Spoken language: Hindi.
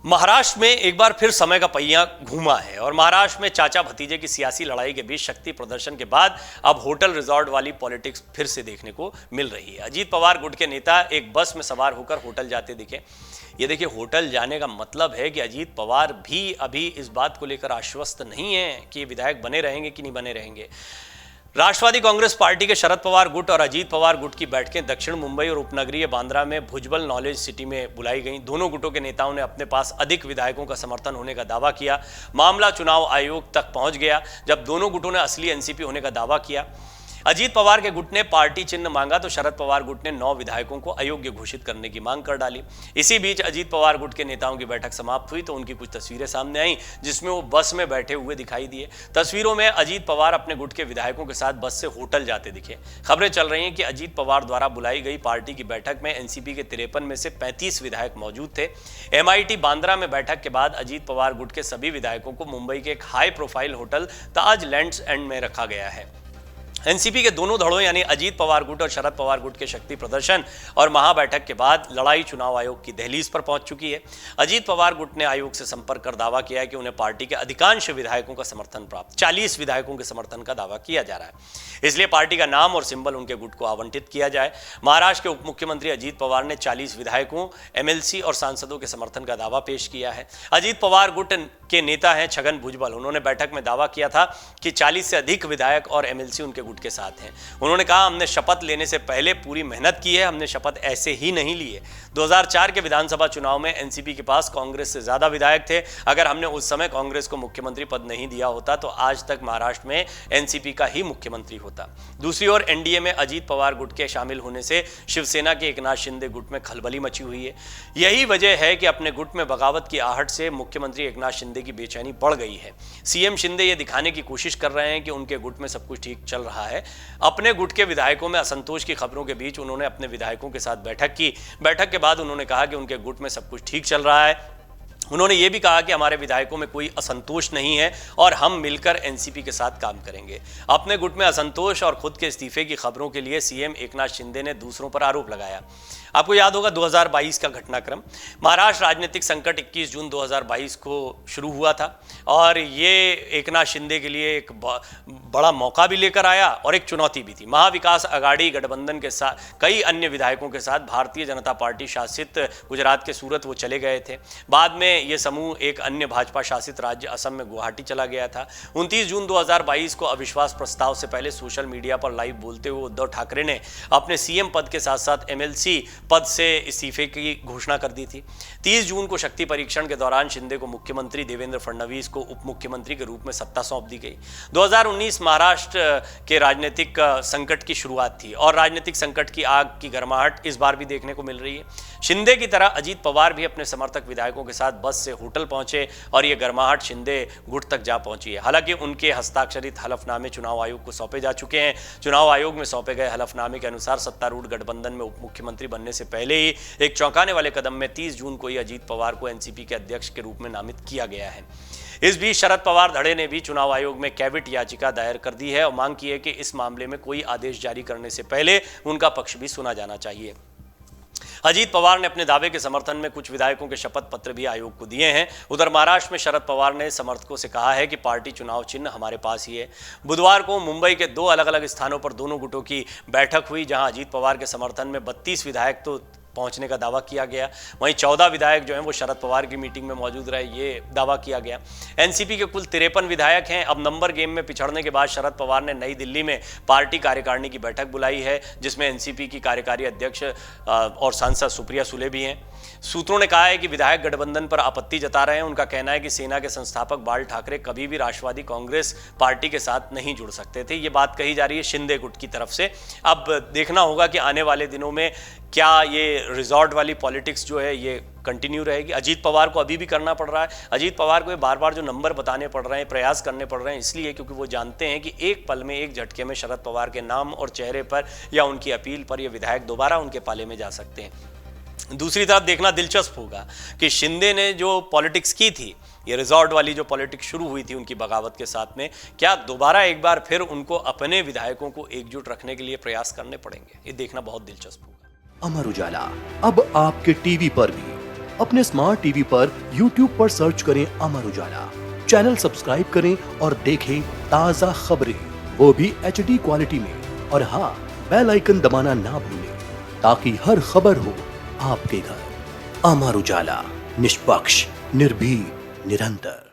महाराष्ट्र में एक बार फिर समय का पहिया घूमा है और महाराष्ट्र में चाचा भतीजे की सियासी लड़ाई के बीच शक्ति प्रदर्शन के बाद अब होटल रिजॉर्ट वाली पॉलिटिक्स फिर से देखने को मिल रही है। अजीत पवार गुट के नेता एक बस में सवार होकर होटल जाते दिखे। ये देखिए, होटल जाने का मतलब है कि अजीत पवार भी अभी इस बात को लेकर आश्वस्त नहीं है कि विधायक बने रहेंगे कि नहीं बने रहेंगे। राष्ट्रवादी कांग्रेस पार्टी के शरद पवार गुट और अजीत पवार गुट की बैठकें दक्षिण मुंबई और उपनगरीय बांद्रा में भुजबल नॉलेज सिटी में बुलाई गईं। दोनों गुटों के नेताओं ने अपने पास अधिक विधायकों का समर्थन होने का दावा किया। मामला चुनाव आयोग तक पहुंच गया जब दोनों गुटों ने असली एनसीपी होने का दावा किया। अजीत पवार के गुट ने पार्टी चिन्ह मांगा तो शरद पवार गुट ने 9 विधायकों को अयोग्य घोषित करने की मांग कर डाली। इसी बीच अजीत पवार गुट के नेताओं की बैठक समाप्त हुई तो उनकी कुछ तस्वीरें सामने आईं जिसमें वो बस में बैठे हुए दिखाई दिए। तस्वीरों में अजीत पवार अपने गुट के विधायकों के साथ बस से होटल जाते दिखे। खबरें चल रही हैं कि अजीत पवार द्वारा बुलाई गई पार्टी की बैठक में एनसीपी के 53 में से 35 विधायक मौजूद थे। एमआईटी बांद्रा में बैठक के बाद अजीत पवार गुट के सभी विधायकों को मुंबई के एक high profile hotel Taj lands and में रखा गया है। एनसीपी के दोनों धड़ों यानी अजीत पवार गुट और शरद पवार गुट के शक्ति प्रदर्शन और महाबैठक के बाद लड़ाई चुनाव आयोग की दहलीज पर पहुंच चुकी है। अजीत पवार गुट ने आयोग से संपर्क कर दावा किया है कि उन्हें पार्टी के अधिकांश विधायकों का समर्थन प्राप्त 40 विधायकों के समर्थन का दावा किया जा रहा है, इसलिए पार्टी का नाम और सिंबल उनके गुट को आवंटित किया जाए। महाराष्ट्र के उप मुख्यमंत्री अजीत पवार ने 40 विधायकों, एमएलसी और सांसदों के समर्थन का दावा पेश किया है। अजीत पवार गुट के नेता हैं छगन भुजबल। उन्होंने बैठक में दावा किया था कि 40 से अधिक विधायक और एमएलसी उनके गुट के साथ हैं। उन्होंने कहा, हमने शपथ लेने से पहले पूरी मेहनत की है, हमने शपथ ऐसे ही नहीं ली है। 2004 के विधानसभा चुनाव में एनसीपी के पास कांग्रेस से ज्यादा विधायक थे। अगर हमने उस समय कांग्रेस को मुख्यमंत्री पद नहीं दिया होता तो आज तक महाराष्ट्र में एनसीपी का ही मुख्यमंत्री होता। दूसरी ओर एनडीए में अजीत पवार गुट के शामिल होने से शिवसेना के एकनाथ शिंदे गुट में खलबली मची हुई है। यही वजह है कि अपने गुट में बगावत की आहट से मुख्यमंत्री एकनाथ शिंदे की बेचैनी बढ़ गई है। सीएम शिंदे ये दिखाने की कोशिश कर रहे हैं कि उनके गुट में सब कुछ ठीक चल रहा है। अपने गुट के विधायकों में असंतोष की खबरों के बीच उन्होंने अपने विधायकों के साथ बैठक की। बैठक के बाद उन्होंने कहा कि उनके गुट में सब कुछ ठीक चल रहा है। उन्होंने ये भी कहा कि हमारे विधायकों में कोई असंतोष नहीं है और हम मिलकर एनसीपी के साथ काम करेंगे। अपने गुट में असंतोष और खुद के इस्तीफे की खबरों के लिए सीएम एकनाथ शिंदे ने दूसरों पर आरोप लगाया। आपको याद होगा 2022 का घटनाक्रम। महाराष्ट्र राजनीतिक संकट 21 जून 2022 को शुरू हुआ था और ये एकनाथ शिंदे के लिए एक बड़ा मौका भी लेकर आया और एक चुनौती भी थी। महाविकास अघाड़ी गठबंधन के साथ कई अन्य विधायकों के साथ भारतीय जनता पार्टी शासित गुजरात के सूरत वो चले गए थे। बाद में ये समूह एक अन्य भाजपा शासित राज्य असम में गुवाहाटी चला गया था। 29 जून 2022 को अविश्वास प्रस्ताव से पहले सोशल मीडिया पर लाइव बोलते हुए उद्धव ठाकरे ने अपने सीएम पद के साथ साथ एमएलसी पद से इस्तीफे की घोषणा कर दी थी। 30 जून को शक्ति परीक्षण के दौरान शिंदे को मुख्यमंत्री, देवेंद्र फडणवीस को उप मुख्यमंत्री के रूप में सत्ता सौंप दी गई। 2019 महाराष्ट्र के राजनीतिक संकट की शुरुआत थी और राजनीतिक संकट की आग की गर्माहट इस बार भी देखने को मिल रही है। शिंदे की तरह अजीत पवार भी अपने समर्थक विधायकों के साथ बस से होटल पहुंचे और ये गर्माहट शिंदे गुट तक जा पहुंची है। हालांकि उनके हस्ताक्षरित हलफनामे चुनाव आयोग को सौंपे जा चुके हैं। चुनाव आयोग में सौंपे गए हलफनामे के अनुसार सत्तारूढ़ गठबंधन में उप मुख्यमंत्री बनने से पहले ही एक चौंकाने वाले कदम में 30 जून को ही अजीत पवार को एनसीपी के अध्यक्ष के रूप में नामित किया गया है। इस बीच शरद पवार धड़े ने भी चुनाव आयोग में कैविट याचिका दायर कर दी है और मांग की है कि इस मामले में कोई आदेश जारी करने से पहले उनका पक्ष भी सुना जाना चाहिए। अजीत पवार ने अपने दावे के समर्थन में कुछ विधायकों के शपथ पत्र भी आयोग को दिए हैं। उधर महाराष्ट्र में शरद पवार ने समर्थकों से कहा है कि पार्टी चुनाव चिन्ह हमारे पास ही है। बुधवार को मुंबई के 2 अलग अलग स्थानों पर दोनों गुटों की बैठक हुई जहां अजीत पवार के समर्थन में 32 विधायक तो पहुंचने का दावा किया गया, वहीं 14 विधायक जो हैं वो शरद पवार की मीटिंग में मौजूद रहे, ये दावा किया गया। एनसीपी के कुल 53 विधायक हैं। अब नंबर गेम में पिछड़ने के बाद शरद पवार ने नई दिल्ली में पार्टी कार्यकारिणी की बैठक बुलाई है जिसमें एनसीपी की कार्यकारी अध्यक्ष और सांसद सुप्रिया सुले भी हैं। सूत्रों ने कहा है कि विधायक गठबंधन पर आपत्ति जता रहे हैं। उनका कहना है कि सेना के संस्थापक बाल ठाकरे कभी भी राष्ट्रवादी कांग्रेस पार्टी के साथ नहीं जुड़ सकते थे। ये बात कही जा रही है शिंदे गुट की तरफ से। अब देखना होगा कि आने वाले दिनों में क्या ये रिजॉर्ट वाली पॉलिटिक्स जो है ये कंटिन्यू रहेगी। अजीत पवार को अभी भी करना पड़ रहा है। अजीत पवार को बार बार जो नंबर बताने पड़ रहे हैं, प्रयास करने पड़ रहे हैं, इसलिए क्योंकि वो जानते हैं कि एक पल में, एक झटके में शरद पवार के नाम और चेहरे पर या उनकी अपील पर ये विधायक दोबारा उनके पाले में जा सकते हैं। दूसरी तरफ देखना दिलचस्प होगा कि शिंदे ने जो पॉलिटिक्स की थी, ये रिजॉर्ट वाली जो पॉलिटिक्स शुरू हुई थी उनकी बगावत के साथ में, क्या दोबारा एक बार फिर उनको अपने विधायकों को एकजुट रखने के लिए प्रयास करने पड़ेंगे। ये देखना बहुत दिलचस्प होगा। अमर उजाला अब आपके टीवी पर भी अपने स्मार्ट टीवी पर YouTube पर सर्च करें अमर उजाला, चैनल सब्सक्राइब करें और देखें ताजा खबरें, वो भी HD क्वालिटी में। और हाँ, बेल आइकन दबाना ना भूलें ताकि हर खबर हो आपके घर। अमर उजाला, निष्पक्ष, निर्भीक, निरंतर।